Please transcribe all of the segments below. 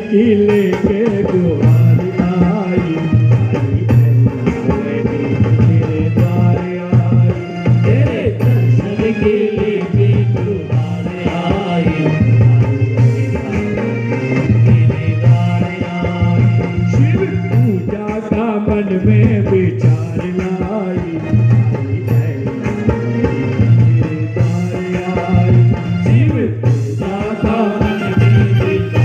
की लेके गुहार आई तेरे द्वार आई, तेरे दर्शन की लेके गुहार आई तेरे द्वार आई। शिव पूजा का मन में विचार लाई तेरे द्वार आई। शिव पूजा का मन में विचार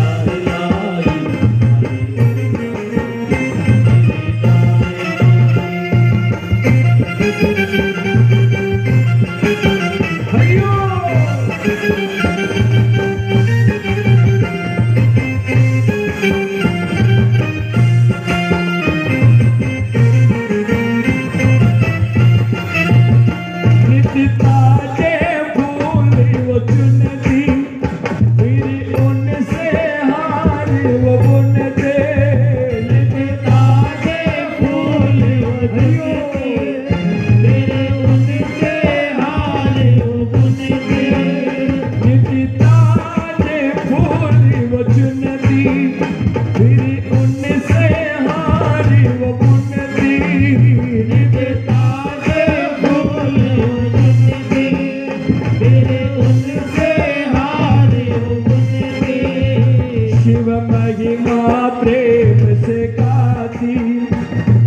प्रेम से गाती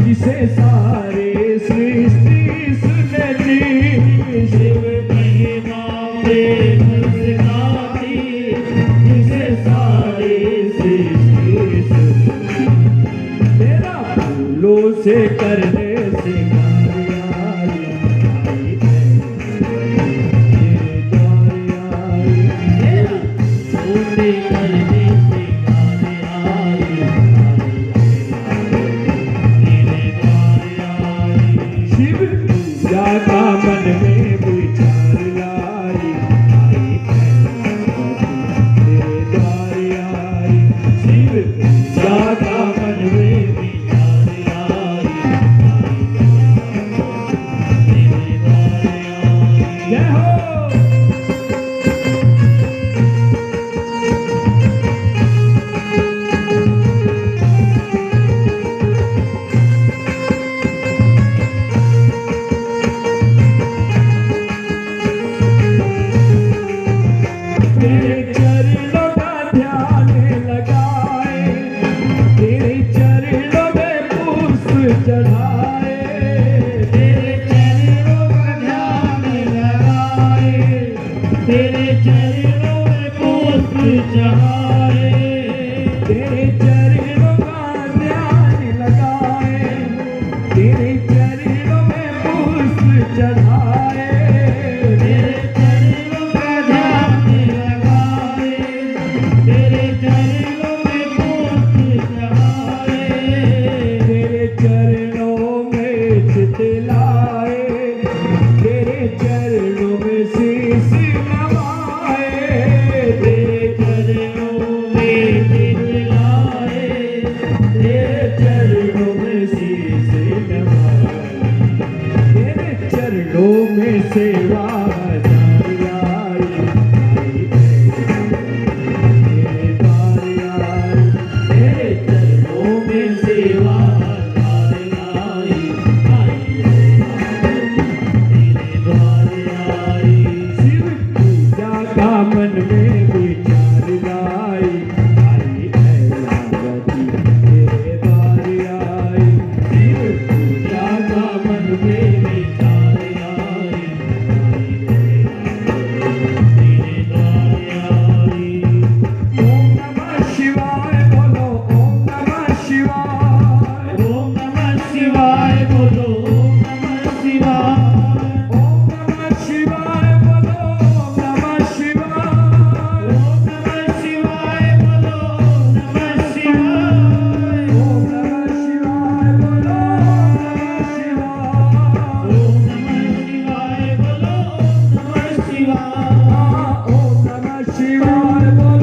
जिसे सारे सृष्टि सुनती। शिव महिमा प्रेम से गाती जिसे सारे सृष्टि सुनती। तेरा फूलों से करने से का मन में विचार लाई तेरे द्वार आई। शिव पूजा का मन में विचार लाई तेरे द्वार आई। जय हो। तेरे चरणों का ध्यान लगाए, तेरे चरणों में पुष्प चढ़ाए। तेरे चरणों का ध्यान लगाए, तेरे चरणों में पुष्प चढ़ाए। तेरे चरणों का ध्यान लगाए, तेरे चरणों में पुष्प चढ़ाए। चरणों में चितलाए, तेरे चरणों में शीश नवाए। तेरे चरणों में चितलाए, तेरे चरणों में शीश नवाए। सेवा जारी आई, तेरे द्वार आई, तेरे चरणों में सेवा जारी आई, तेरे द्वार आई। शिव पूजा का मन में विचार लाई, आई ऐलावती तेरे द्वार आई। शिव पूजा का मन में विचार लाई, तेरे द्वार आई। ओम नमः शिवाय बोलो, ओम नमः शिवाय, ओम नमः शिवाय बोलो, ओम नमः शिवाय, ओम नमः शिवाय बोलो, ओम नमः शिवाय, ओम नमः शिवाय बोलो, ओम नमः शिवाय, ओम नमः शिवाय बोलो, ओम नमः शिवाय, ओम नमः शिवाय बोलो,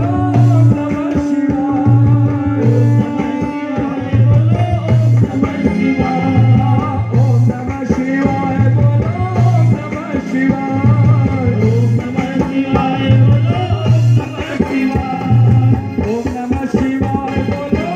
ओम नमः शिवाय, ओम नमः शिवाय बोलो, ओम नमः शिवाय, ओम नमः शिवाय बोलो, ओम नमः शिवाय, ओम नमः शिवाय बोलो,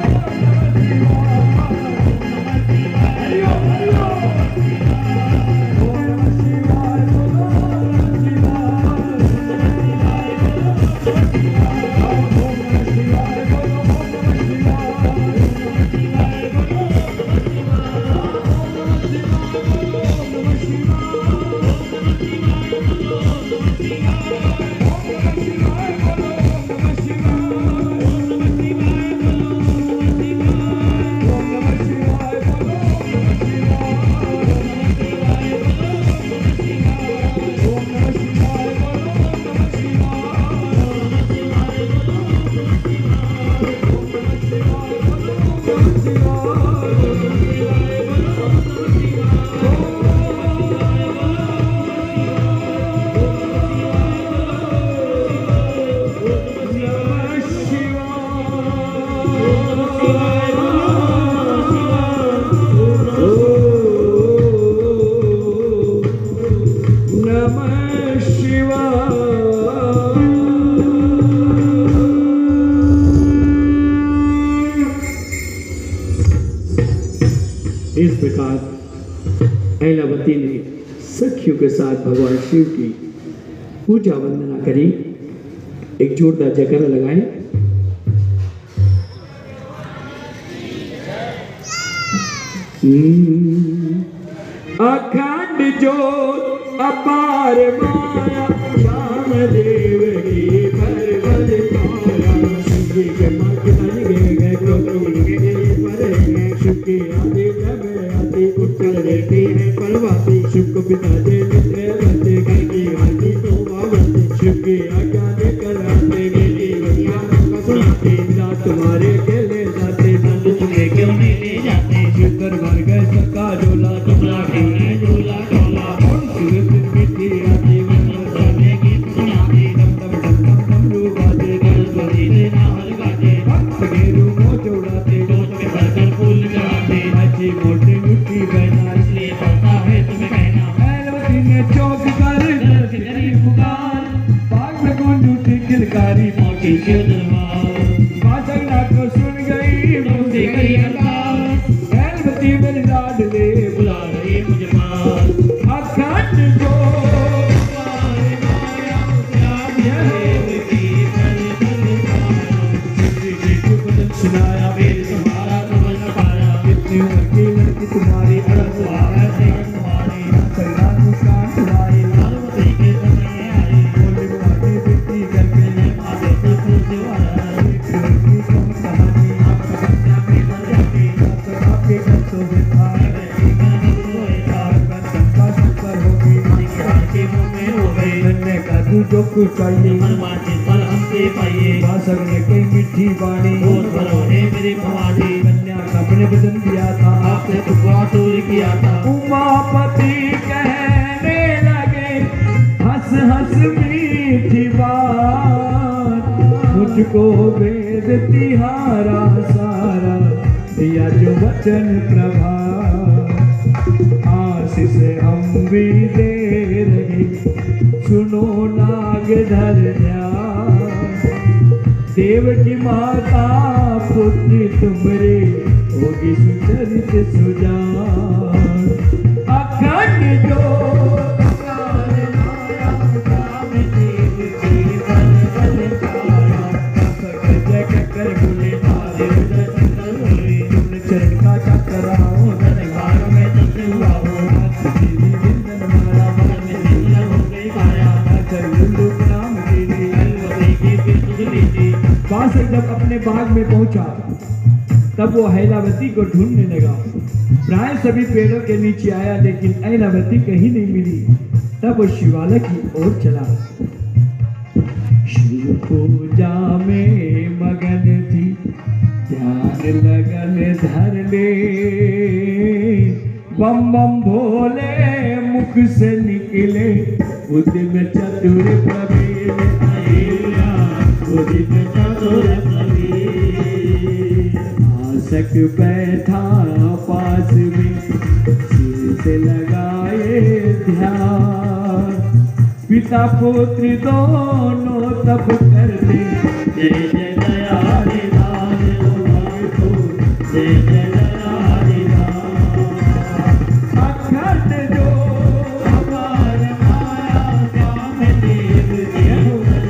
हरि ओम, हरि ओम, ओम नमः शिवाय बोलो, इस प्रकार ऐलावती ने सखियों के साथ भगवान शिव की पूजा वंदना करी। एक जोरदार जयकारा लगाएं। अखंड ज्योत अपार माया, श्याम देव की परवल पाया। शिव के मग बन गए गोकुल के पर शुक्र आदि जब आदि उत्तर देती है परवाती। शुक्र पिता जे मित्र बंदे करके आदि तो बावती। शुक्र आज्ञा देकर आते मेरी बनिया का सुनाते। बिना तुम्हारे अकेले जाते नंद तुम्हें क्यों नहीं ले जाते। शिव दरबार गए सबका झोला तुम्हारा ढोला झोला ढोला। शिव मिट्टी आती मन जाने की सुनाते। डम डम डम डम डमरू बाजे गणपति से नाल बाजे। भक्त गेरू मोच उड़ाते जोत में भरकर फूल चढ़ाते। अच्छी मोटी मुट्ठी बहना इसलिए पड़ता है तुम्हें कहना। ऐलावती ने चौक कर दर्द करी पुकार। बाग में कौन झूठी किलकारी पहुंची शिव दरबार। बादशाह को सुन गई मुझसे गई अरदास। ऐलावती मेरी लाडले बुला रही मुझे पास। अखंड ज्योत अपार माया, श्याम देव की परवल पाया। शिव जी को बदन सुनाया वेद तुम्हारा समझ न पाया। कितनी उम्र की लड़की तुम्हारी अड़स तुम्हारा सेवन तुम्हारी। कल्याण मुस्कान तुम्हारी ऐलावती के समय आई। बोली बुआती बेटी करके ले माते से पूछे वाला। लड़की तुम कहानी आपका बच्चा में बन जाती। आपके कंसों में था बेटी का नंद होएगा। कंसन का शंकर होगी के मुंह में हो गई। धन्य का तू जो कुछ चाहिए मनवाते फल हमसे पाइए। भाषण ने कई मीठी वाणी बोल भरोने मेरी भवानी। कन्या का अपने बदन दिया था आपसे दुआ दूर किया था। उमापति कहने लगे हंस हंस मीठी बात। मुझको वेद तिहारा सारा दिया जो वचन प्रभा। आशीष हम भी दे रही सुनो नागधर ध्यान, देवकी माता पुत्री तुमरे होगी सुचरित सुजान। अखंड जो जब अपने बाग में पहुंचा तब वो हैलावती को ढूंढने लगा। प्राय सभी पेड़ों के नीचे आया लेकिन हैलावती कहीं नहीं मिली। तब वो शिवालय की ओर चला। शिव पूजा में मगन थी, ध्यान लगन धर ले, बम बम भोले मुख से निकले, उद्यम चतुर प्रवीण आसक बैठा पास में, सिर से लगाए ध्यान, पिता पुत्र दोनों तब करते, जय जय दया रे दान को, जय जय दया रे दान। अखंड जो अपार माया, काम देव देव बल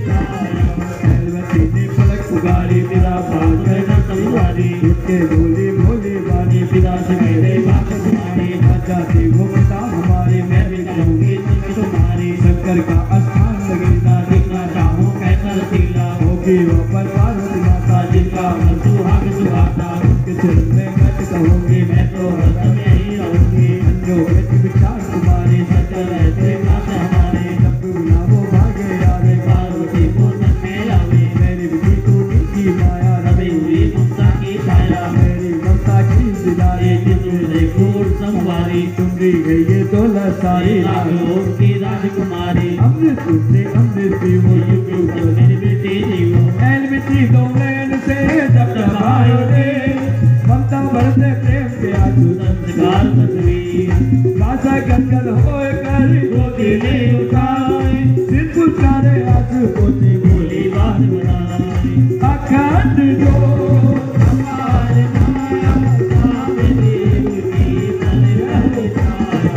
छाया, हैलावती ने पलक पुकारी, तेरा भाग न तुम्हारी, उठके बोले बोले बानी, पिता से मेरे बात तुम्हारी, बचा थे मुक्ता हमारे, मैं भी कहूँगी तुम्हारी, शंकर का स्थान लगेगा, देखना चाहूँ कैसा रसीला, होगी वह पर पार्वती माता, जिनका सुहाग सुहाता, उनके चरण में मत कहूँगी, मैं तो हरदम यही रहूँगी, अंजो गति विचार तुम्हारे, सचल ऐसे नाथ हमारे, सब बुलावो भागे आवे, पार्वती को मन में आवे, मेरी विधि टूटी की माया, रवि हुई ममता की छाया, मेरी ममता की दिलाए, जिसने घोर संवारी, तुमरी गई ये दौलत सारी, राजलोक की राजकुमारी, अमृत तुमने अमृत पी हो, मेरी बेटी जीवो, हैलावती दो नयन से जब दबाए दे, ममता बरसे प्रेम के आंसू, संस्कार तस्वीर, कासा गंगल होए कर गोदी ले उठाए, सिर पुचारे आंसू पोते बोली बात बनाए। अखंड जो अपार माया, काम देव की बल छाया,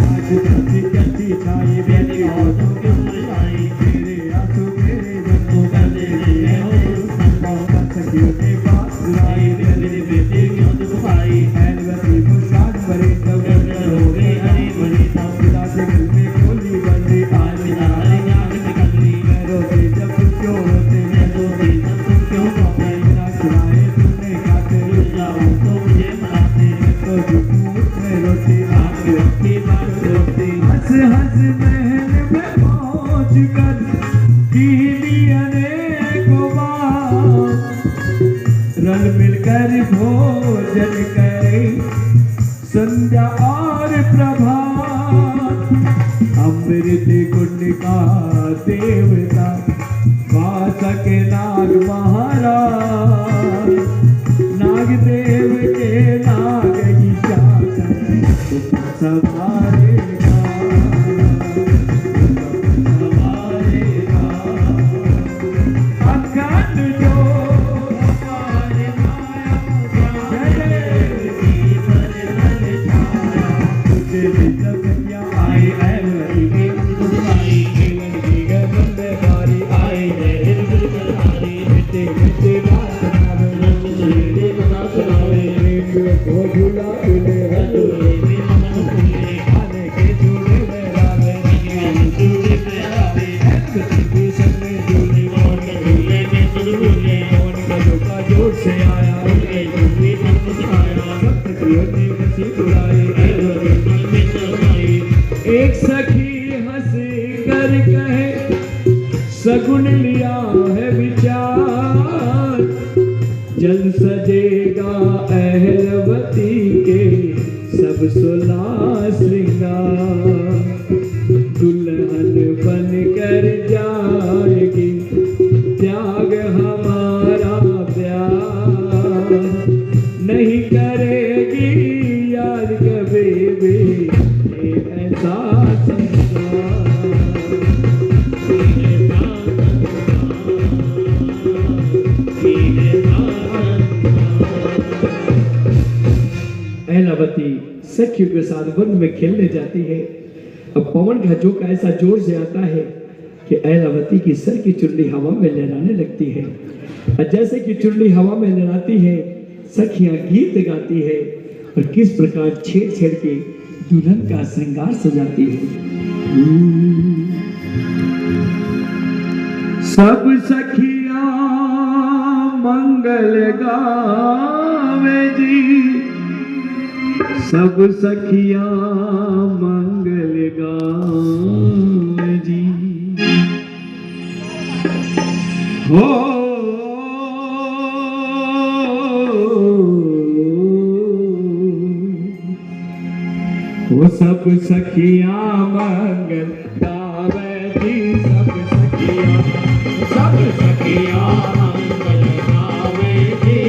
आज कभी कभी छाई बेटी हो तो क्यों मुरझाई, तेरे आंसू मेरे मन को कर दे हो संभव, कर सकियो ने बात सुनाई, मेरी बेटी क्यों दुख पाई, हैलावती मुस्कान भरी तब हो गई हरी भरी, तब पिता से दिल में खोली बंदी, आज पिता हरी आँख निकल ली, मैं रोती जब तुम क्यों रोते, मैं रोती जब तुम क्यों रोते, बिना खिलाए तुमने खाते, रुक जाऊं तो मुझे मनाते, मैं तो झूठूं मैं रोती, आँख रखी बात रोती, हंस हंस महल में पहुँच कर कीनी अनेकों बार, रल मिलकर भोजन करे, संध्या और प्रभात, अमृत कुंड का देवता, वासक नाग महाराज, नाग देव के नाग की चाकर, संभालेगा संभालेगा। अखंड जो अपार माया, जय की बल छाया, तुझे जब क्या आई हैलावती की दुनियाई, जीवन की गगन में बारी आई है, दिल करारी, मिट्टी मिट्टी बात सुनावे, मेरे बता सुनावे, रेडियो को झूला झूले, हटोले में मन फूले, खाने के झूले में रावे, झूले में रावे, हैलावती की संग में झूले, मौन के झूले में सुन झूले, मौन का झोंका जोर से आया, उनके झूले में मुस्काया, भक्त प्रियों ने हंसी उड़ाई, हैलावती में शर्माई, एक सखी हंस कर कहे, सगुन लिया है विचार, जल सजेगा हैलावती के सब सोलह श्रृंगार, दुल्हन बन कर जाएगी, त्याग हमारा प्यार, नहीं करेगी यार कभी भी ऐसा संसार। सखियों के साथ वन में खेलने जाती है। अब पवन का झोंका ऐसा जोर से आता है कि ऐरावती की सर की चुन्नी हवा में लहराने लगती है। और जैसे कि चुन्नी हवा में लहराती है, सखियां गीत गाती है और किस प्रकार छेड़ छेड़ के दुल्हन का श्रृंगार सजाती है। सब सखियां मंगल गावे जी, सब सखियां मंगल गावे जी। हो सब सखियां मंगल गावे जी, सब सखियां मंगल गावे जी,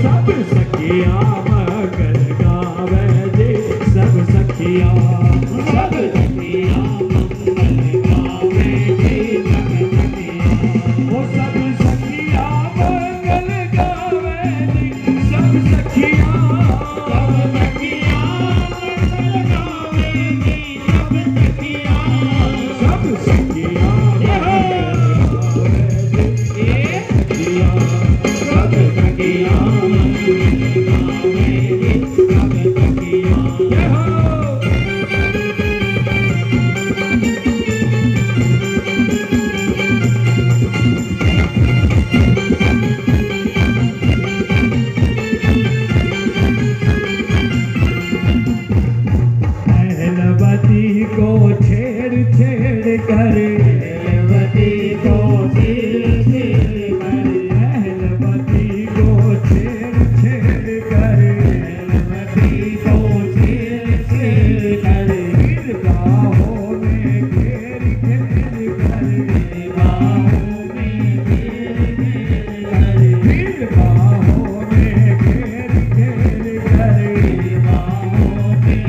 सब सखियां मंगल गावे जी, सब सखियां मंगल गावे जी, सब सखियां सब सखियां मंगल गावे जी, सब सखियां को छेड़ छेड़ कर, ऐरावती को छेड़ छेड़ कर, ऐरावती को छेड़ छेड़ कर, ऐरावती को छेड़ छेड़ कर, फिर बाहों में घेर घेर कर, बाहों में घेर घेर कर, फिर बाहों में घेर घेर कर, बाहों में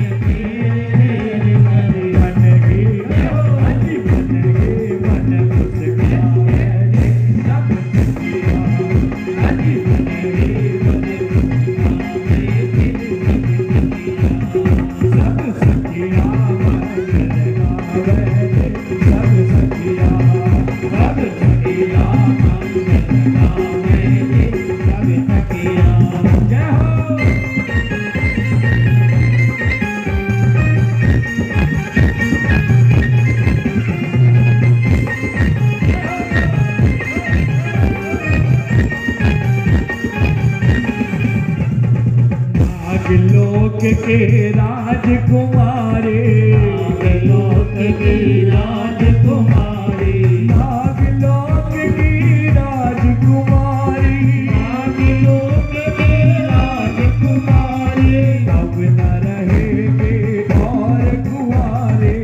लोक के राजकुमारे, नागलोक की राजकुमारी, नागलोक की राजकुमारी, नागलोक की राजकुमारी, अब न रहेंगे और कुंवारे,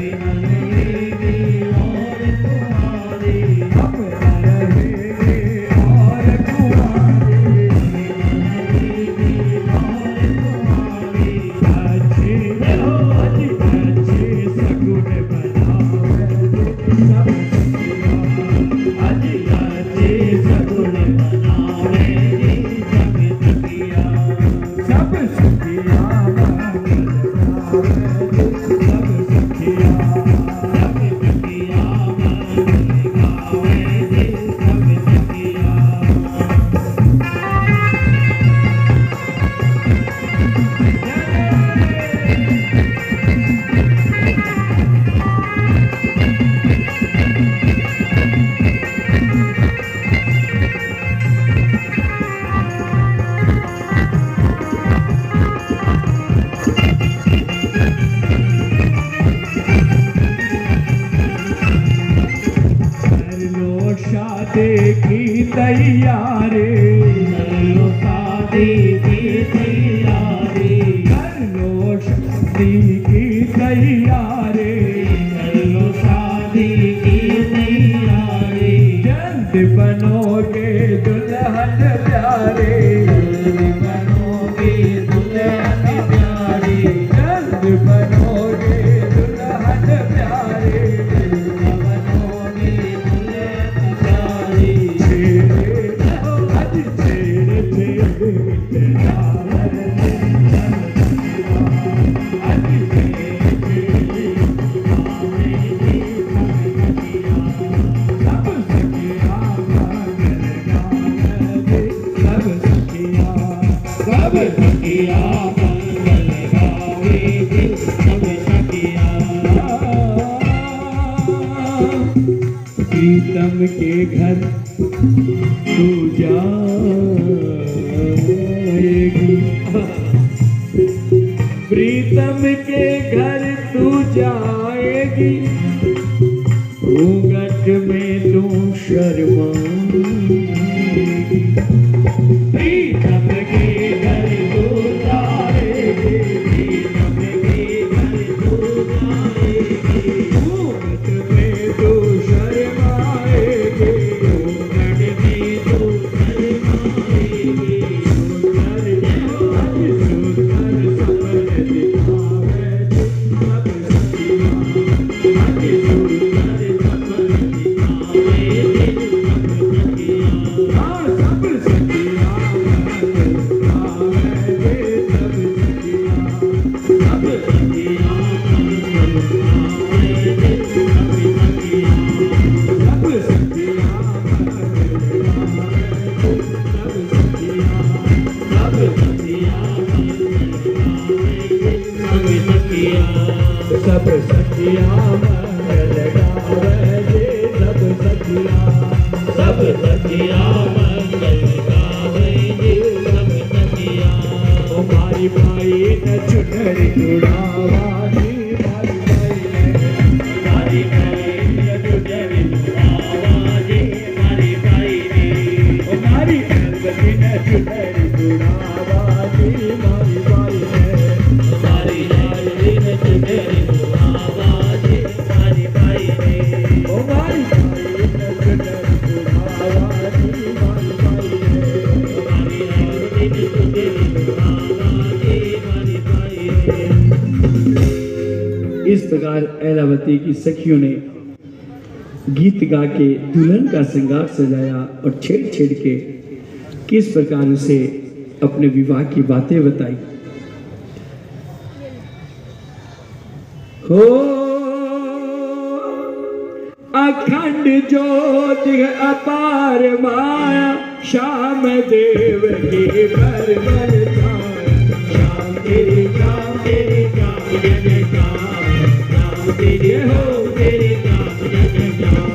न रहेंगे और कुंवारे, अब न रहेंगे और कुंवारे, की तैयारी, शादी की तैयारी, कर लो शादी की तैयारी, कर लो शादी की तैयारी, जल्द बनोगे दुल्हन प्यारे, जल्द बनोगे दुल्हन प्यारे, जल्द बनोगे दुल्हन प्यारे, जल्द बनोगे दुल्हन प्यारे। छेड़े छेड़े छेड़े प्रीतम के घर तू जाएगी, प्रीतम के घर तू जाएगी, घूंघट में तू शर्माएगी। प्रीतम के घर तू जाएगी, प्रीतम के घर तू जाएगी, घूंघट में तू शर्माएगी, घूंघट में तू शर्माएगी। सब सखिया मंगल गावे जे, सब सखिया, सब सखिया मंगल गावे जे, सब सखिया। ओ भाई भाई न चुनरी उड़ावानी, भाई भाई भाई भाई न चुनरी उड़ावानी, भाई भाई ओ भाई भाई न चुनरी उड़ावानी, भाई भाई भाई न चुनरी इस प्रकार ऐरावती की सखियों ने गीत गा के दुल्हन का श्रृंगार सजाया और छेड़ छेड़ के किस प्रकार उसे अपने विवाह की बातें बताई। हो अखंड ज्योति अपार माया, श्याम देव की परवर छाया, श्याम तेरी श्याम तेरी श्याम जग श्याम तेरी हो तेरी श्याम जग श्याम।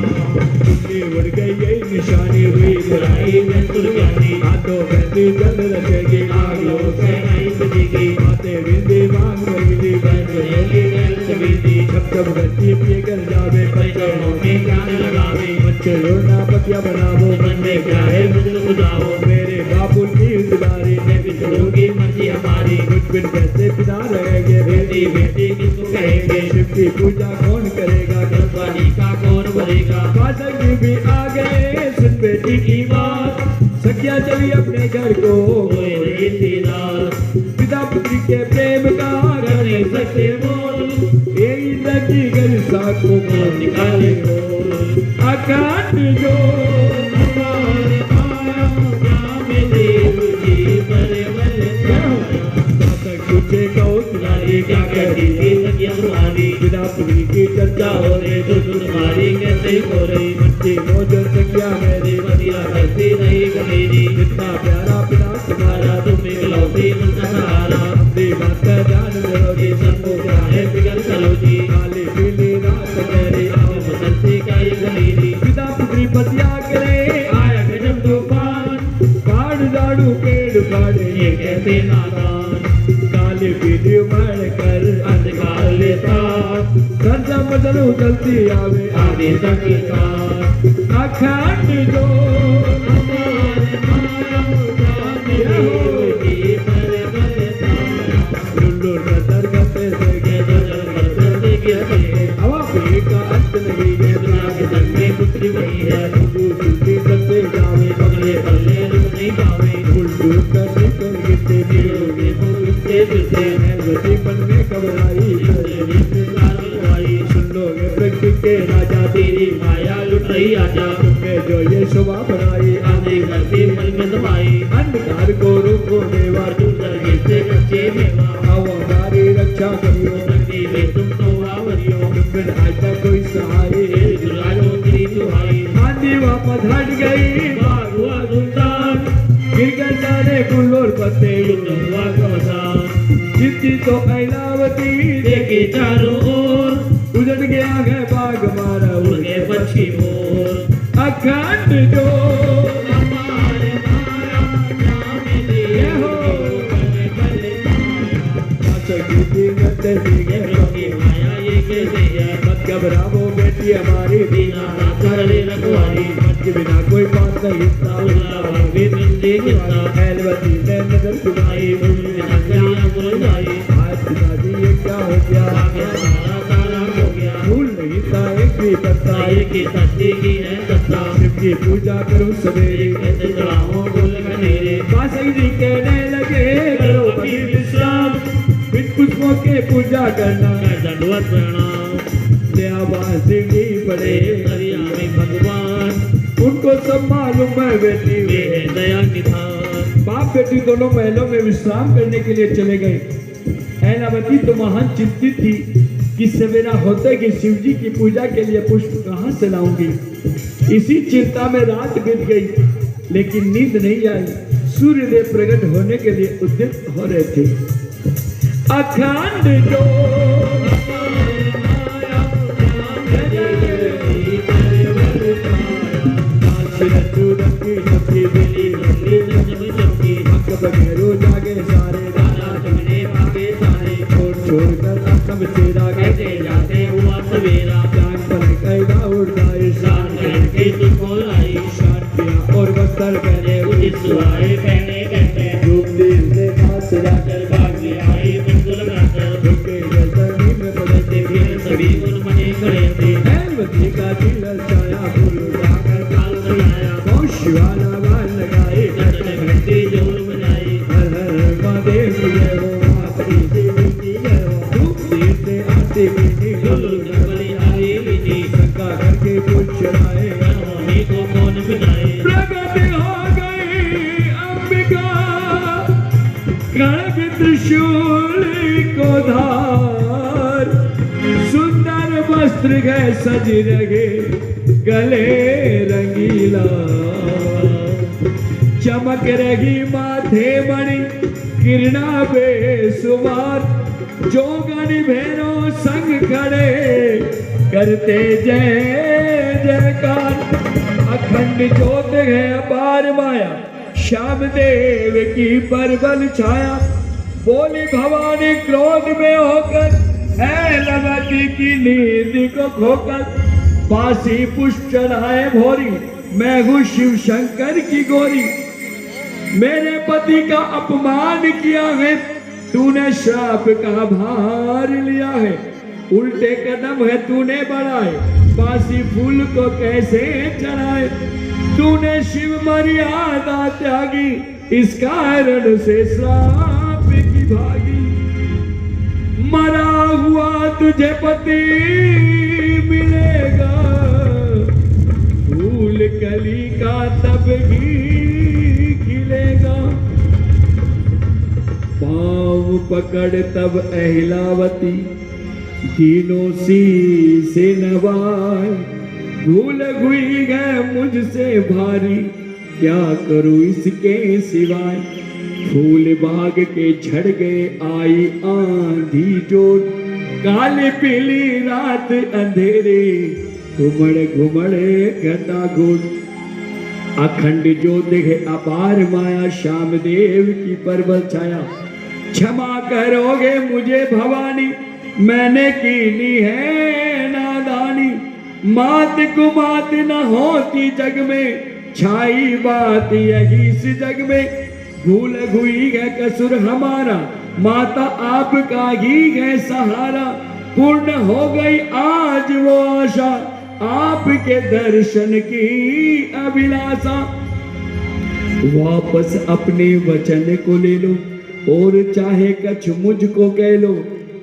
उड़ गई ये निशानी हुई बुराई में कुर्बानी, हाथों में जल रखेगी आगों से आई बजेगी, बातें बिंदी मांग बजली बन रहेगी सभी, छप छप गति पिए कर जावे, पत्थरों में जान लगावे, बच्चे रोना पतिया बनावो, मन में क्या है मुझे बुझाओ, मेरे बाबुल की इंतजारी में बिछड़ोगी मर्जी हमारी, कुछ बिन कैसे पिता रहेंगे, बेटी बेटी किसको कहेंगे, शिव की पूजा कौन करेगा, घरवाली का कौन भरेगा। कासंगी भी आ गए सुन बेटी की बात, सखिया चली अपने घर को पिता पुत्री के प्रेम का करने सकते बोल, यही सच्ची घर साखों को निकाले हो। अकाट जो हमारे आया श्याम देव जी परवर छाया, पूछे कौन तुम्हारी क्या कहती थी सखिया पुरानी, पिता पुत्री की चर्चा हो रही तो तुम्हारी कैसे हो रही, बच्चे मौजूद सखिया मेरी बदिया कैसे नहीं करेगी, इतना प्यारा पिता तुम्हारा तुम्हें मिलौती मन का सहारा, अपनी बात का ध्यान करोगी सबको क्या है फिक्र चलो जी, काली पीली रात मेरी आओ बसंती का ये गलीली, पिता पुत्री पतिया करे आया गजब तूफान, काट झाड़ू पेड़ फाड़े ये कैसे नादान, काली पीली मर कर अंधकार लेता, संसा बदल उछलती आवे आगे तक का, अखंड जो हमारे माया की परवर छाया, लुल्लू नजर करते थे के नजर करते के हवा पे का अंत नहीं है, दुनिया के जग में पुत्री वही है, तू सुनती करते जावे बगले बगले रुक नहीं पावे, उल्टू करते कर गिरते फिरोगे वो गिरते फिरते हैं, गति मन में घबराई सुन लोगे प्रकृति के राजा, तेरी माया लुट रही आजा, तुमने जो ये शोभा बनाई आने करके मन में दबाई, अंधकार को रोको देवा तुम दरगे से कच्चे मेवा, आओ हमारी रक्षा करियो नदी में तुम तो आवरियो, तुम बिन आज तक कोई सहारे दुलारो तेरी दुहाई, आंधी वापस हट गई बाग हुआ सुल्तान, गिर गए सारे फूल और पत्ते हुआ कवसान, जितनी तो ऐलावती देखे चारों ओर, उजड़ गया है बाग मारा उड़ गए पक्षी मोर, अखंड जो अपार माया श्याम देव की माया ये कैसे है। मत घबराओ बेटी हमारी बिना कर ले रखवारी, के बिना कोई बात नहीं एलवती ने नजर चुराई, आज पिताजी ये क्या हो गया, भूल नहीं था एक भी पत्ता, शिव की पूजा करूं सवेरे, बासई जी कहने लगे करो अभी विश्राम, बिन पुष्पों के पूजा करना दंडवत प्रणाम, दयावासी पड़े भगवान, उनको सब मालूम है बेटी वे है दया निधान। बाप बेटी दोनों महलों में विश्राम करने के लिए चले गए। ऐलावती तो महान चिंतित थी कि सवेरा होते कि शिव जी की पूजा के लिए पुष्प कहाँ से लाऊंगी। इसी चिंता में रात बीत गई, लेकिन नींद नहीं आई। सूर्यदेव प्रकट होने के लिए उद्यत हो रहे थे। अखंड जो जागे सारे छोड़ कर सब तेरा कहते जाते हुआ सवेरा, जान पर कैदा उड़ता ईशान और बस्तर पहने उदित सुहाए पहने कहते रूप दिल से पास जाकर भाग में आई बिल्कुल बनाकर झुके जलतनी में पड़ते फिर सभी उन मने खड़े थे। ऐलवती का दिल छाया फूल जाकर काल बनाया, बहुत शिवाला बाल लगाए घंटी जोर बजाई, हर हर महादेव जय हो मातरी देवी की जय हो। धूप देर से आते बीती जंगली आई बीती, शंका करके पूछ चढ़ाए हमें को कौन बिनाए। प्रगट हो गई अंबिका खड्ग त्रिशूल को धार, सुंदर वस्त्र गए सज रहे गले रंगीला, चमक रही माथे मणि किरणा बेसुमार, जोगन भैरव संग खड़े करते जय जयकार। अखंड ज्योत है अपार माया श्याम देव की परबल छाया, बोली भवानी क्रोध में होकर ऐलवती की नींद को खोकर, बासी पुष्प चढ़ाए भोरी मैं हूँ शिव शंकर की गोरी। मेरे पति का अपमान किया है तूने, श्राप का भार लिया है, उल्टे कदम है तूने बढ़ाए, बासी फूल को कैसे चढ़ाए। तूने शिव मर्यादा त्यागी, इस कारण से श्राप की भागी। मरा हुआ तुझे पति मिलेगा, फूल कली का तब ही खिलेगा। पाँव पकड़ तब अहिलावती तीनों सी से नवाए, भूल हुई गए मुझसे भारी, क्या करूं इसके सिवाय। फूल बाग के झड़ गए आई आंधी जोर, काली पीली रात अंधेरे घुमड़ घुमड़े घटा गोड़। अखंड ज्योत है अपार माया श्याम देव की परबल छाया, क्षमा करोगे मुझे भवानी मैंने कीनी है नादानी। मात को मात न होती जग में, छाई बात यही इस जग में। भूल हुई है कसूर हमारा, माता आपका ही है सहारा। पूर्ण हो गई आज वो आशा, आपके दर्शन की अभिलाषा। वापस अपने वचन को ले लो, और चाहे कछ मुझको कह लो।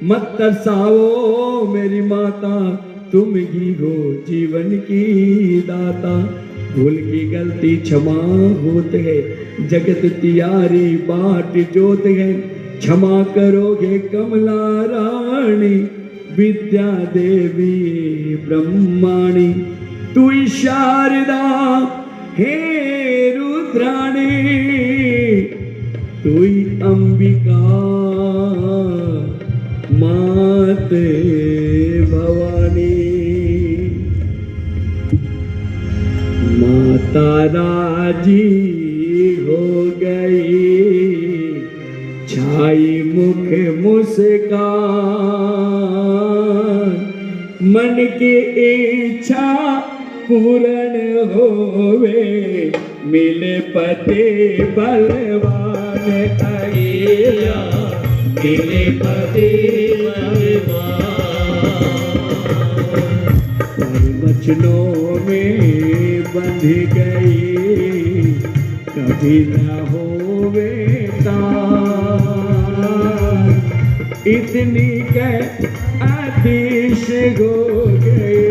मत तरसाओ मेरी माता, तुम ही हो जीवन की दाता। भूल की गलती क्षमा होत है, जगत तियारी बाट जोत है। क्षमा करोगे कमला रानी, विद्या देवी ब्रह्माणी। तू शारदा हे रुद्राणी, तू अंबिका माते भवानी। माता राजी हो गई, छाई मुख मुस्कान, मन की इच्छा पूर्ण होवे, मिले पति बलवान अय्या, मिले पति बलवान। वचनों में बंध गई, कभी न होवे तार, इतनी के आदेश हो गए,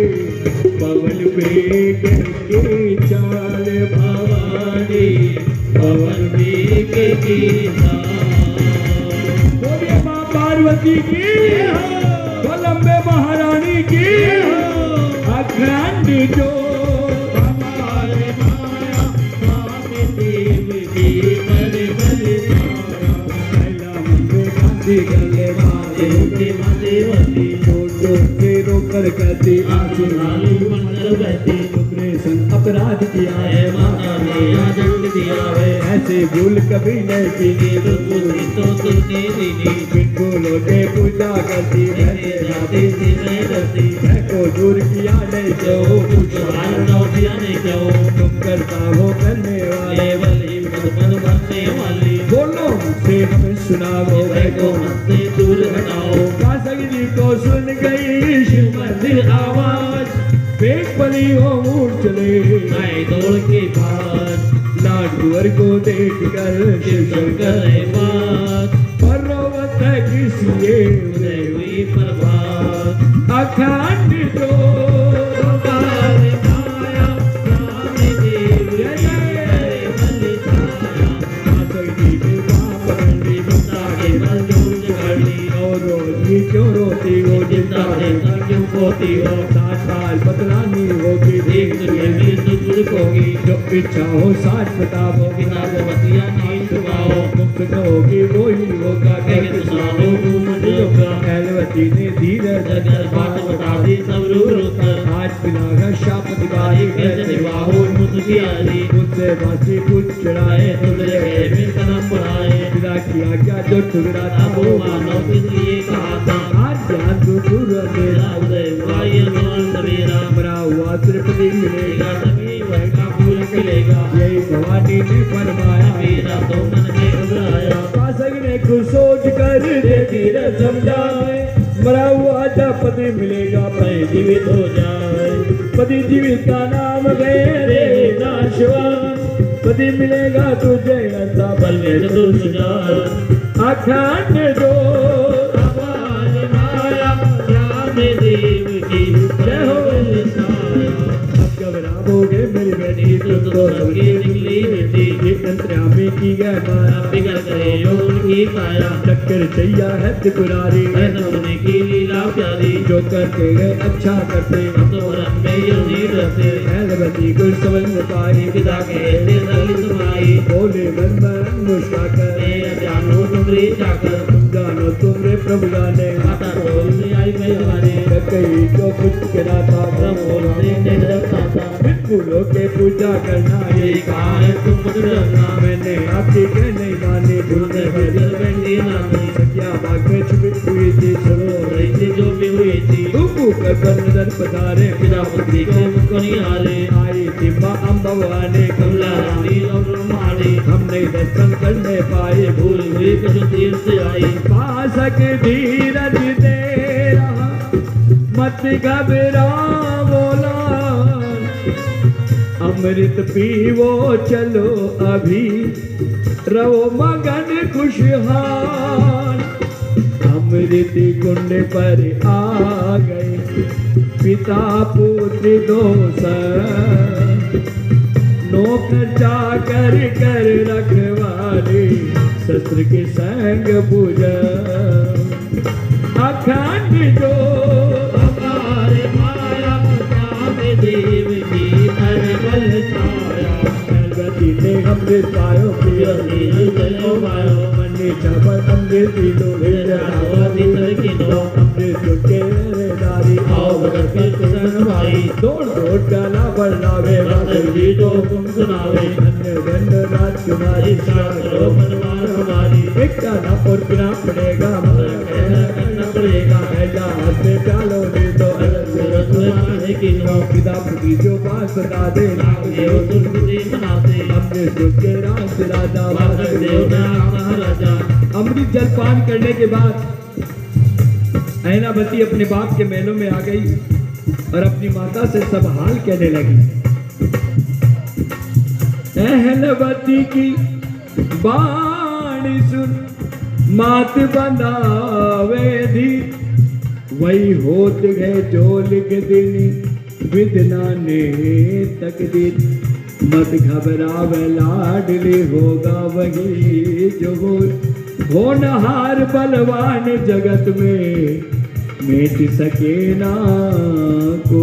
पवन वेग की चाल भवानी, पवन वेग की बोलिए माँ पार्वती की, कोलंबे महारानी की, अखंड जो हमारे माया स्वामी देव की बड़े बड़े पहला मंदिर गांधी गले मारे देवती, कर कहती आंसू नाली मंडल बहती, तुमने संग अपराध किया है, माता ने दंड दिया है, ऐसे भूल कभी नहीं की, तो तुमने दीदी बिन भूलों के पूजा करती, ऐसे जाती थी मैं डरती, मैं को दूर किया नहीं क्यों, किया नहीं क्यों, तुम करता हो करने वाले, बली मन बनने वाली, बोलो मुझसे हमें सुनाओ, मैं को हमसे दूर हटाओ। कासग जी को सुन गई शिव मंदिर आवाज, पेट पली हो मूड चले मैं दौड़ के पास, लाड कुंवर को देख कर शिव शंकर बात, पर्वत किसिए उदय हुई प्रभात, अखंड जो हमारे माया स्वामी देव जय बलि छाया, कासग जी के बाप रंडी बता के बल जोड़ घड़ी, और रोजी क्यों रोती हो जिंदा रहता क्यों होती हो, 7 साल बदलानी होगी, देख दुनिया में दुख होगी, जो इच्छा हो साथ बताओ, बिना बतिया नहीं छुपाओ, मुक्त कहोगी वो ही होगा, कह के सुनाओ तुम होगा, एलवती ने धीरज अगर बात बता दी सब रो कर, आज पिलागा शाप दिवाली कैसे निभाओ मुझकी आली, मुझसे बासी कुछ चढ़ाए, तुझे में कदम बढ़ाए, पिला की आज्ञा जो ठुकरा था वो मानो किसलिए कहा था, आज ध्यान तो दूर मेरा उदय हुआ ये सवेरा, मरा हुआ त्रिपति मिलेगा, तभी वह का फूल खिलेगा, यही भवानी ने फरमाया, मेरा तो मन में घबराया, कासग ने कुछ सोच कर दे धीरज समझाए, मरा हुआ जब पति मिलेगा पति जीवित हो जाए, पति जीवित का नाम गए रे नाशवान, पति मिलेगा तुझे ऐसा बल्ले तू सुजान, अखंड जो हमारे माया स्वामी देव की जय हो, घबराओगे मेरी बेटी तुम तो सबकी निकली बेटी, अंतर्यामी की गए माया बिगड़ गए योग की काया, टक्कर चाहिए है त्रिपुरारी, सबने की लीला प्यारी, जो करते गए अच्छा करते, हम तो रंग में यूं डरते, एलवती को समझ न पाई, पिता के दलित माई, बोले मन मन मुस्कुराकर, मैं जानो तुमरे जाकर, तुम जानो तुमरे प्रभु जाने, माता बोलने आई मैं तुम्हारे, कहीं जो कुछ गिरा था प्रभु ने रखा था, फूलों के पूजा करना ये कहा है तुम डरना, मैंने आपकी कह नहीं मानी, भूलने बदल बंदी नानी, सत्या बाग में छुपी हुई थी, सुनो रही थी जो भी हुई थी, तू कर नजर पधारे, पिता पुत्री को मुझको निहारे, आई थी माँ अम्बा ने कमला रानी और मारी, हमने दर्शन करने पाए, भूल हुई कुछ तीर से आई, पासक धीरज दे रहा मत घबरा बोला, अमृत पीवो चलो अभी, रहो मगन खुशहाल, अमृत कुंड पर आ गए पिता पुत्र दो सर, नौकर जाकर कर रखवाले, शस्त्र के संग पूजा, अखंड जो हमारे माया स्वामी देव की बल छाया, एलवती ने अमृत पायो प्रिय नीलो मायो, मन्ने चावल अमृत पीलो अमृत के दारी, आओ भगत के चरण भाई दौड़ दौड़ डाला बढ़ावे भक्त जी तो तुम सुनावे धन्य धन्य राजकुमारी करो मनमार हमारी एक डाला और गिरा पड़ेगा कहना करना पड़ेगा पहला हाथ में डालो नहीं तो अलग से है कि नो पिता पुत्री जो बात बता दे देव तुलसी मनाते अपने सुख के राज राजा भक्त देव नाम महाराजा अमृत जलपान करने के बाद ऐनावती अपने बाप के महलों में आ गई और अपनी माता से सब हाल कहने लगी। ऐनावती की बाणी सुन मात बनावे दी वही होत गए जोल के दिन विदना ने तकदीर मत घबरावे लाडली होगा वही जो होनहार बलवान जगत में मिट सके ना को।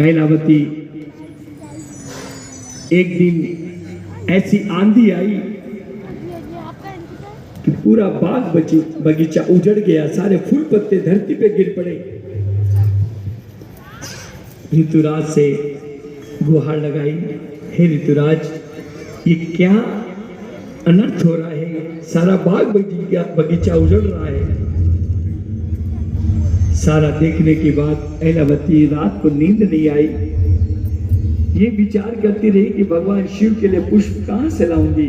ऐनावती एक दिन ऐसी आंधी आई कि पूरा बाग बगीचा उजड़ गया, सारे फूल पत्ते धरती पे गिर पड़े। ऋतुराज से गुहार लगाई, हे ऋतुराज ये क्या अनर्थ हो रहा है, सारा बाग बगीचा उजड़ रहा है। सारा देखने के बाद ऐनावती रात को नींद नहीं आई, ये विचार करती रही कि भगवान शिव के लिए पुष्प कहां से लाऊंगी।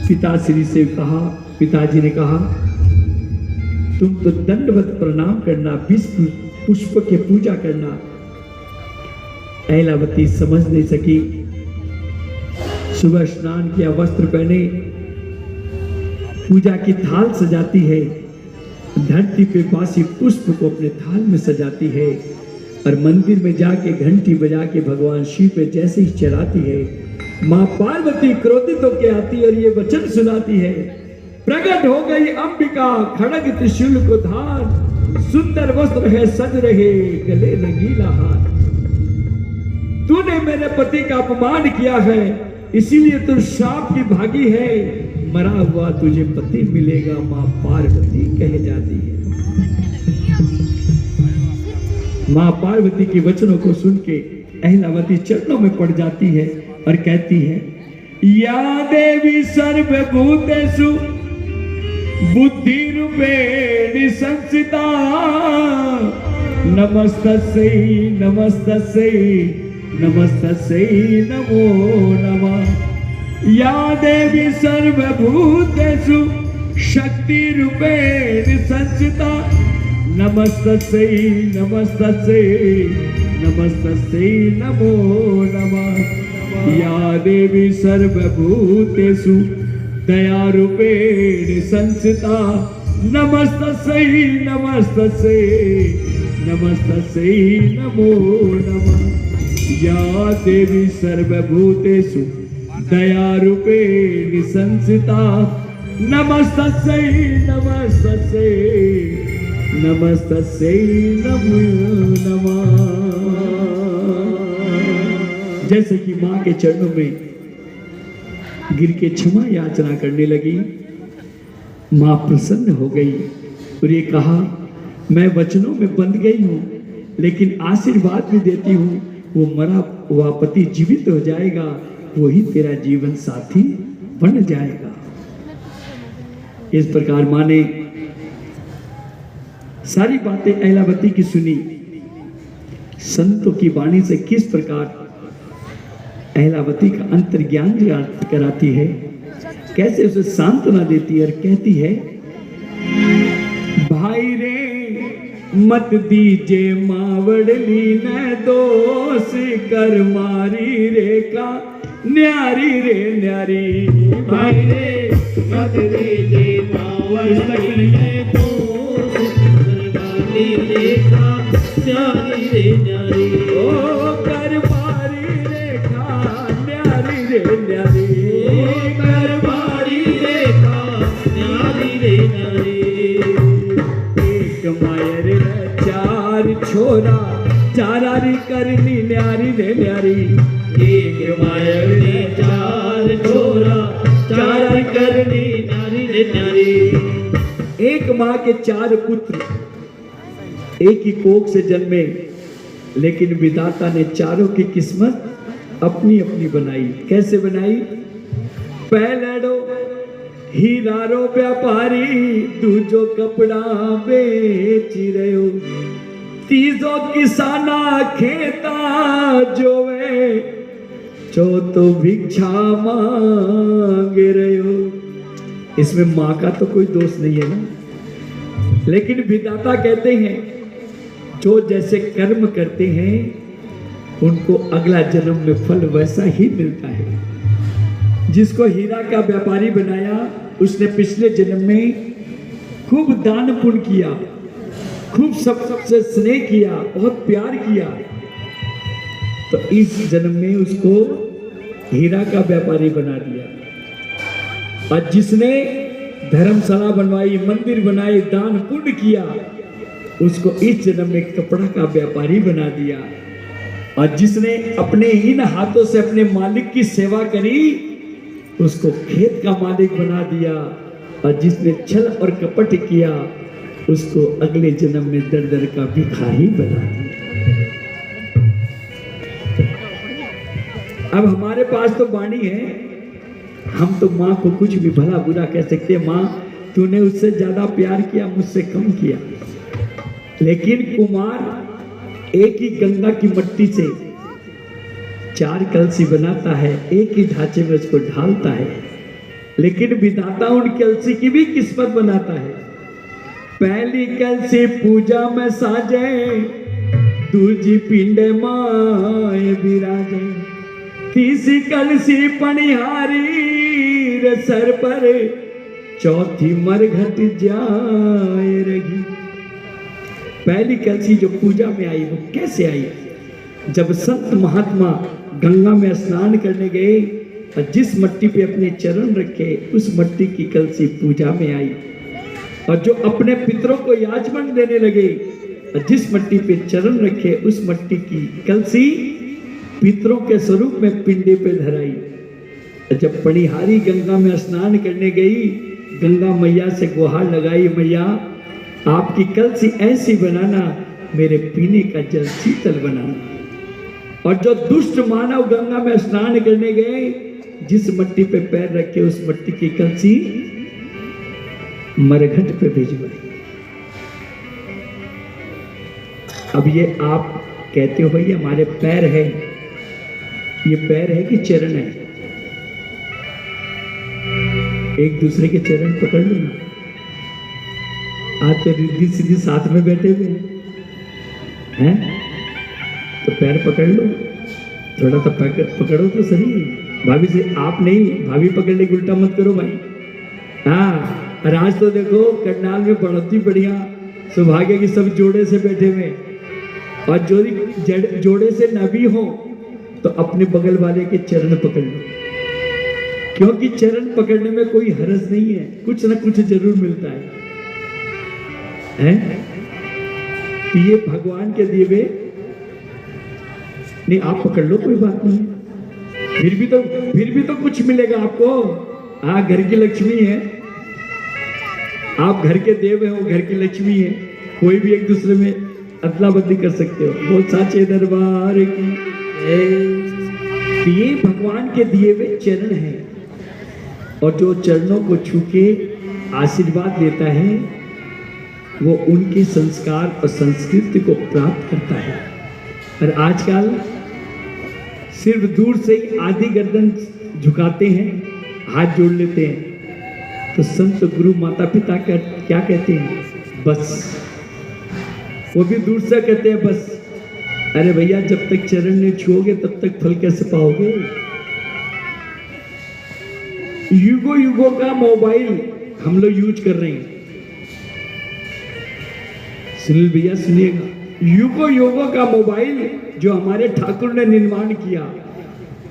पिताश्री से कहा, पिताजी ने कहा तुम तो दंडवत प्रणाम करना, विष्णु पुष्प के पूजा करना। ऐनावती समझ नहीं सकी। सुबह स्नान किया, वस्त्र पहने, पूजा की थाल सजाती है, धरती पे बासी पुष्प को अपने थाल में सजाती है और मंदिर में जाके घंटी बजा के भगवान शिव पे जैसे ही चढ़ाती है, मां पार्वती क्रोधित होकर आती और ये वचन सुनाती है, प्रकट हो गई अंबिका खड़ग त्रिशूल को धार, सुंदर वस्त्र है सज रहे गले रंगीला हार। तूने मेरे पति का अपमान किया है, इसीलिए तू श्राप की भागी है, मरा हुआ तुझे पति मिलेगा, मां पार्वती कह जाती है। मां पार्वती के वचनों को सुन के ऐनावती चरणों में पड़ जाती है और कहती है, या देवी सर्वभूतेषु बुद्धि रूपेण संस्थिता, नमस्तस्यै नमस्तस्यै नमस्तस्यै नमो नमः। या देवी सर्वभूतेषु शक्ति रूपेण संस्थिता, नमस्तस्यै नमस्तस्यै नमस्तस्यै नमो नमः। या देवी सर्वभूतेषु दया रूपेण संस्थिता, नमस्तस्यै नमस्तस्यै नमस्तस्यै नमो नमः। या देवी सर्वभूतेषु दया रूपेण संस्थिता, नमस्तस्यै नमस्तस्यै नमस्तस्यै नमो नमः। जैसे कि मां के चरणों में गिर के क्षमा याचना करने लगी, मां प्रसन्न हो गई और ये कहा, मैं वचनों में बंध गई हूं लेकिन आशीर्वाद भी देती हूं, वो मरा हुआ पति जीवित हो जाएगा, वही तेरा जीवन साथी बन जाएगा। इस प्रकार मां ने सारी बातें ऐनावती की सुनी। संतों की वाणी से किस प्रकार ऐनावती का अंतर्ज्ञान कराती है, कैसे उसे सांत्वना देती है और कहती है, भाई रे मत दीजे मावड़ली न दोष कर मारी रे का न्यारी रे न्यारी। भाई रे मत दीजे मावड़ली न दोष कर मारी रे का न्यारी रे न्यारी। ओ कर मारी रे का न्यारी रे न्यारी, कर मारी रे का न्यारी रे न्यारी। मायर चार छोरा चारारी करनी न्यारी रे न्यारी। एक मायर ने चार छोरा चार करनी न्यारी रे न्यारी। एक माँ के 4 पुत्र एक ही कोख से जन्मे, लेकिन विधाता ने चारों की किस्मत अपनी अपनी बनाई। कैसे बनाई? पहले हीरा रो व्यापारी, दूजो कपड़ा बेच रहे, तीजो किसाना खेता जोवे, चौथो भिक्षा मांग रहे हो। इसमें माँ का तो कोई दोष नहीं है ना, लेकिन विधाता कहते हैं जो जैसे कर्म करते हैं उनको अगला जन्म में फल वैसा ही मिलता है। जिसको हीरा का व्यापारी बनाया उसने पिछले जन्म में खूब दान पुण्य किया, खूब सबसे स्नेह किया, बहुत प्यार किया, तो इस जन्म में उसको हीरा का व्यापारी बना दिया। और जिसने धर्मशाला बनवाई, मंदिर बनाए, दान पुण्य किया, उसको इस जन्म में कपड़ा का व्यापारी बना दिया। और जिसने अपने इन हाथों से अपने मालिक की सेवा करी उसको खेत का मालिक बना दिया। और जिसने छल और कपट किया उसको अगले जन्म में दर दर का भिखारी बना दिया। अब हमारे पास तो वाणी है, हम तो माँ को कुछ भी भला बुरा कह सकते हैं। माँ तूने उससे ज्यादा प्यार किया, मुझसे कम किया। लेकिन कुमार एक ही गंगा की मट्टी से 4 कलसी बनाता है, एक ही ढांचे में उसको ढालता है, लेकिन विधाता उन कलसी की भी किस्मत बनाता है। पहली कलसी पूजा में साजे, दूजी पिंड माए विराजे, तीसरी कलसी पनिहारी रे सर पर, चौथी मरघट जाए रही। पहली कलसी जो पूजा में आई वो कैसे आई? जब संत महात्मा गंगा में स्नान करने गए और जिस मट्टी पे अपने चरण रखे उस मट्टी की कलसी पूजा में आई। और जो अपने पितरों को याचमन देने लगे और जिस मट्टी पे चरण रखे उस मट्टी की कलसी पितरों के स्वरूप में पिंडे पे धराई। जब पनिहारी गंगा में स्नान करने गई, गंगा मैया से गुहार लगाई, मैया आपकी कलसी ऐसी बनाना, मेरे पीने का जल शीतल बनाना। और जो दुष्ट मानव गंगा में स्नान करने गए, जिस मट्टी पे पैर रखे उस मट्टी की कलसी मरघट पे भिजवाई। अब ये आप कहते हो ये हमारे पैर है, ये पैर है कि चरण है? एक दूसरे के चरण पकड़ लो ना। आज तो रिद्धि सीधी साथ में बैठे हुए हैं, तो पैर पकड़ लो, थोड़ा सा पकड़ो तो सही। भाभी से आप नहीं, भाभी पकड़ने की उल्टा मत करो भाई। हाँ, और आज तो देखो करनाल में बहुत ही बढ़िया सौभाग्य की सब जोड़े से बैठे हुए, और जो जोड़े से न भी हो तो अपने बगल वाले के चरण पकड़ लो, क्योंकि चरण पकड़ने में कोई हरज नहीं है, कुछ ना कुछ जरूर मिलता है। तो ये भगवान के दिए हुए नहीं, आप पकड़ लो कोई बात नहीं, फिर भी तो कुछ मिलेगा आपको। हाँ, घर की लक्ष्मी है, आप घर के देव हो, घर की लक्ष्मी है, कोई भी एक दूसरे में अदला बदली कर सकते हो। बोल साचे दरबार की। ये भगवान के दिए हुए चरण हैं, और जो चरणों को छू के आशीर्वाद लेता है वो उनके संस्कार और संस्कृति को प्राप्त करता है। और आजकल सिर्फ दूर से ही आधी गर्दन झुकाते हैं, हाथ जोड़ लेते हैं, तो संत गुरु माता पिता क्या कहते हैं? बस। वो भी दूर से कहते हैं बस। अरे भैया, जब तक चरण नहीं छुओगे तब तक फल कैसे पाओगे? युगों युगों का मोबाइल हम लोग यूज कर रहे हैं। सुनील भैया सुनिएगा, युगों युगों का मोबाइल जो हमारे ठाकुर ने निर्माण किया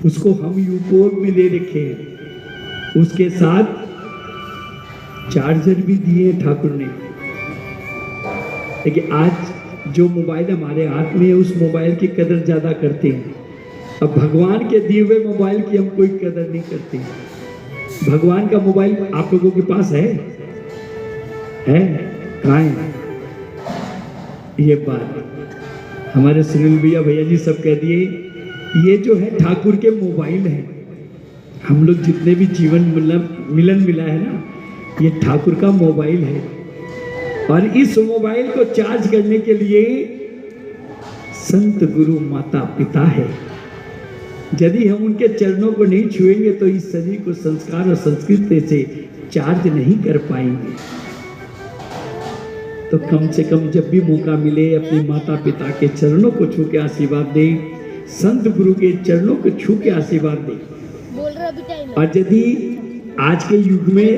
उसको हम उपयोग में ले रखे हैं, उसके साथ चार्जर भी दिए ठाकुर ने। लेकिन आज जो मोबाइल हमारे हाथ में है उस मोबाइल की कदर ज्यादा करते हैं। अब भगवान के दिए हुए मोबाइल की हम कोई कदर नहीं करते। भगवान का मोबाइल आप लोगों के पास है? है कहाँ है? ये बात हमारे सुनील भैया जी सब कह दिए। ये जो है ठाकुर के मोबाइल है। हम लोग जितने भी जीवन मिलन मिला है ना, ये ठाकुर का मोबाइल है। और इस मोबाइल को चार्ज करने के लिए संत गुरु माता पिता है। यदि हम उनके चरणों को नहीं छुएंगे तो इस शरीर को संस्कार और संस्कृति से चार्ज नहीं कर पाएंगे। तो कम से कम जब भी मौका मिले अपने माता पिता के चरणों को छू के आशीर्वाद दें, संत गुरु के चरणों को छू के आशीर्वाद दें। और यदि आज के युग में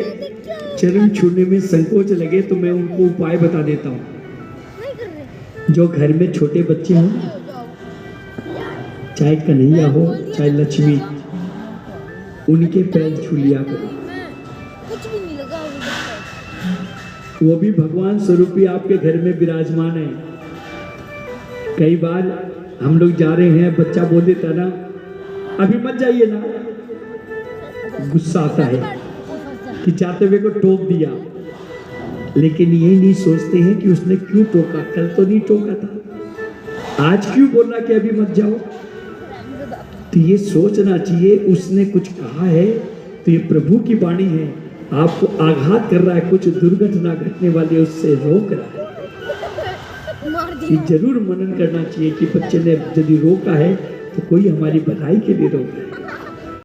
चरण छूने में संकोच लगे तो मैं उनको उपाय बता देता हूँ। जो घर में छोटे बच्चे हों, चाहे कन्हैया हो चाहे लक्ष्मी, उनके पैर छू लिया करो। वो भी भगवान स्वरूप ही आपके घर में विराजमान है। कई बार हम लोग जा रहे हैं, बच्चा बोल देता ना अभी मत जाइए ना, गुस्सा आता है कि जाते हुए को टोक दिया। लेकिन ये नहीं सोचते हैं कि उसने क्यों टोका, कल तो नहीं टोका था, आज क्यों बोल रहा कि अभी मत जाओ। तो ये सोचना चाहिए उसने कुछ कहा है तो ये प्रभु की वाणी है, आपको आघात कर रहा है, कुछ दुर्घटना घटने वाली है उससे रोक रहा है। ये जरूर मनन करना चाहिए कि बच्चे ने यदि रोका है तो कोई हमारी भलाई के लिए रोका है।